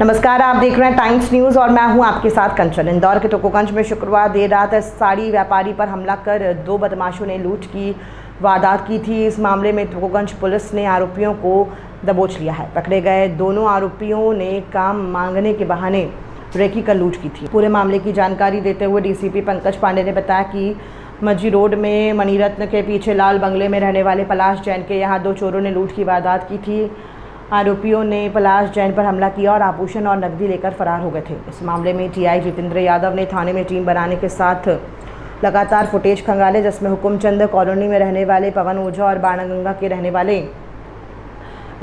नमस्कार, आप देख रहे हैं टाइम्स न्यूज़ और मैं हूं आपके साथ कंचन। इंदौर के टोकोगंज में शुक्रवार देर रात साड़ी व्यापारी पर हमला कर दो बदमाशों ने लूट की वारदात की थी। इस मामले में टोकोगंज पुलिस ने आरोपियों को दबोच लिया है। पकड़े गए दोनों आरोपियों ने काम मांगने के बहाने रेकी कर लूट की थी। पूरे मामले की जानकारी देते हुए डीसीपी पंकज पांडे ने बताया कि मजी रोड में मणिरत्न के पीछे लाल बंगले में रहने वाले पलाश जैन के यहाँ दो चोरों ने लूट की वारदात की थी। आरोपियों ने पलाश जैन पर हमला किया और आभूषण और नकदी लेकर फरार हो गए थे। इस मामले में टीआई जितेंद्र यादव ने थाने में टीम बनाने के साथ लगातार फुटेज खंगाले, जिसमें हुकुमचंद कॉलोनी में रहने वाले पवन ओझा और बाणगंगा के रहने वाले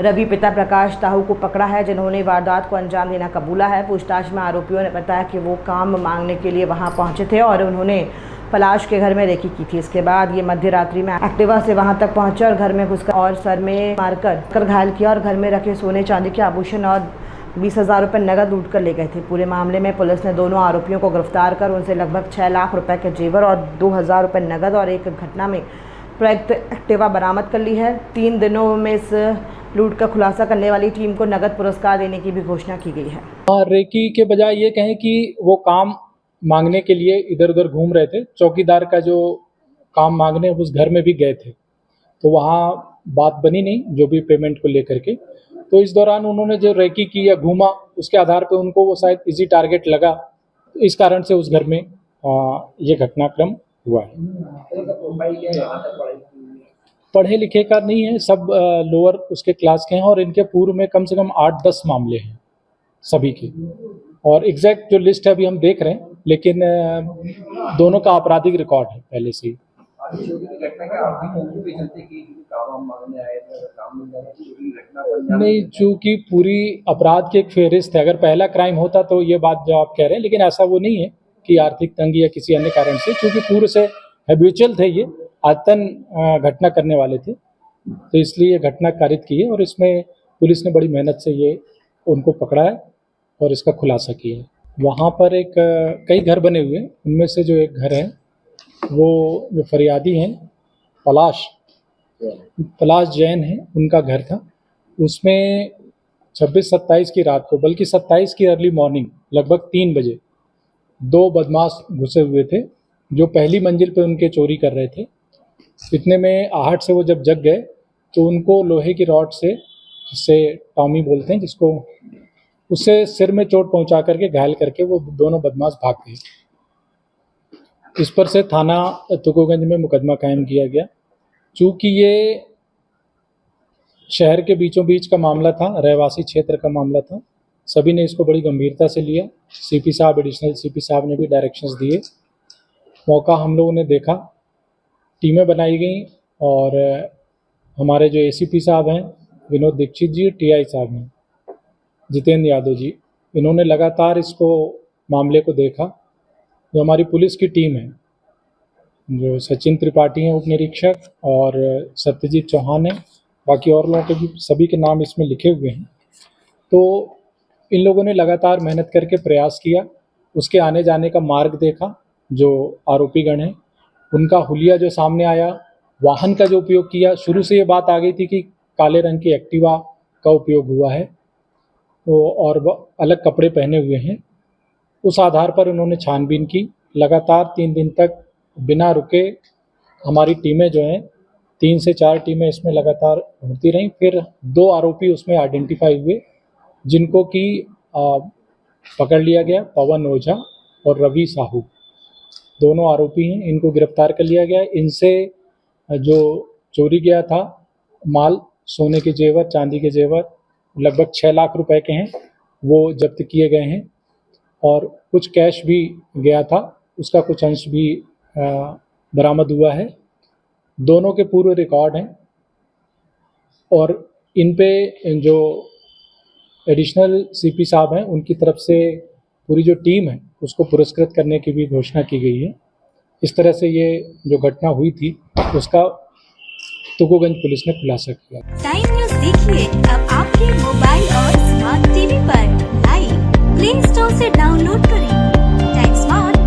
रवि पिता प्रकाश ताहू को पकड़ा है, जिन्होंने वारदात को अंजाम देना कबूला है। पूछताछ में आरोपियों ने बताया कि वो काम मांगने के लिए वहां पहुंचे थे और उन्होंने पलाश के घर में रेकी की थी। इसके बाद ये मध्य रात्रि में एक्टिवा से वहां तक पहुंचे और घर में घुसकर और सर में मारकर घायल किया और घर में रखे सोने चांदी के आभूषण और 20,000 रुपये नकद लूट कर ले गए थे। पूरे मामले में पुलिस ने दोनों आरोपियों को गिरफ्तार कर उनसे लगभग 6 लाख रुपए के जेवर और 2,000 रुपये नकद और एक घटना में प्रयुक्त एक्टिवा बरामद कर ली है। 3 दिनों में इस लूट का खुलासा करने वाली टीम को नगद पुरस्कार देने की भी घोषणा की गई है। रेकी के बजाय ये कहें कि वो काम मांगने के लिए इधर उधर घूम रहे थे। चौकीदार का जो काम मांगने उस घर में भी गए थे, तो वहाँ बात बनी नहीं जो भी पेमेंट को लेकर के। तो इस दौरान उन्होंने जो रेकी की या घूमा, उसके आधार पे उनको वो शायद इजी टारगेट लगा, इस कारण से उस घर में ये घटनाक्रम हुआ है। पढ़े लिखे का नहीं है, सब लोअर उसके क्लास के हैं और इनके पूर्व में कम से कम 8-10 मामले हैं सभी के। और एग्जैक्ट जो लिस्ट है अभी हम देख रहे हैं, लेकिन दोनों का आपराधिक रिकॉर्ड है पहले से ही। नहीं, चूंकि पूरी अपराध की एक फेहरिस्त है। अगर पहला क्राइम होता तो ये बात जो आप कह रहे हैं, लेकिन ऐसा वो नहीं है कि आर्थिक तंगी या किसी अन्य कारण से, क्योंकि पूर्व से हैबिचुअल थे, ये आतन घटना करने वाले थे, तो इसलिए घटना कारित की है और इसमें पुलिस ने बड़ी मेहनत से ये उनको पकड़ा है और इसका खुलासा किया है। वहाँ पर एक कई घर बने हुए हैं, उनमें से जो एक घर है वो जो फरियादी हैं पलाश जैन है, उनका घर था। उसमें 26-27 की रात को, बल्कि 27 की अर्ली मॉर्निंग लगभग 3 बजे 2 बदमाश घुसे हुए थे जो पहली मंजिल पे उनके चोरी कर रहे थे। इतने में आहट से वो जब जग गए तो उनको लोहे की रॉड से, जिससे टॉमी बोलते हैं जिसको, उससे सिर में चोट पहुंचा करके घायल करके वो दोनों बदमाश भाग गए। इस पर से थाना टोकोगंज में मुकदमा कायम किया गया। चूँकि ये शहर के बीचों बीच का मामला था, रहवासी क्षेत्र का मामला था, सभी ने इसको बड़ी गंभीरता से लिया। सीपी साहब, एडिशनल सीपी साहब ने भी डायरेक्शंस दिए। मौका हम लोगों ने देखा, टीमें बनाई गई और हमारे जो एसीपी साहब हैं विनोद दीक्षित जी, टीआई साहब हैं जितेंद्र यादव जी, इन्होंने लगातार इसको मामले को देखा। जो हमारी पुलिस की टीम है, जो सचिन त्रिपाठी हैं उप निरीक्षक और सत्यजीत चौहान है, बाकी और लोगों के भी सभी के नाम इसमें लिखे हुए हैं। तो इन लोगों ने लगातार मेहनत करके प्रयास किया, उसके आने जाने का मार्ग देखा। जो आरोपीगण हैं उनका हुलिया जो सामने आया, वाहन का जो उपयोग किया, शुरू से ये बात आ गई थी कि काले रंग की एक्टिवा का उपयोग हुआ है, तो और अलग कपड़े पहने हुए हैं। उस आधार पर उन्होंने छानबीन की। लगातार 3 दिन तक बिना रुके हमारी टीमें जो हैं, 3 से 4 टीमें इसमें लगातार होती रहीं। फिर 2 आरोपी उसमें आइडेंटिफाई हुए, जिनको कि पकड़ लिया गया, पवन ओझा और रवि साहू, दोनों आरोपी हैं। इनको गिरफ्तार कर लिया गया। इनसे जो चोरी गया था माल, सोने के जेवर, चांदी के जेवर लगभग 6 लाख रुपए के हैं, वो जब्त किए गए हैं और कुछ कैश भी गया था, उसका कुछ अंश भी बरामद हुआ है। दोनों के पूरे रिकॉर्ड हैं और इन पे जो एडिशनल सीपी साहब हैं उनकी तरफ से पूरी जो टीम है उसको पुरस्कृत करने की भी घोषणा की गई है। इस तरह से ये जो घटना हुई थी उसका टोकोगंज पुलिस ने खुलासा किया। टाइम न्यूज़ देखिए अब आपके मोबाइल और स्मार्ट टीवी पर। लाइव प्ले स्टोर से डाउनलोड करें टाइम स्मार्ट।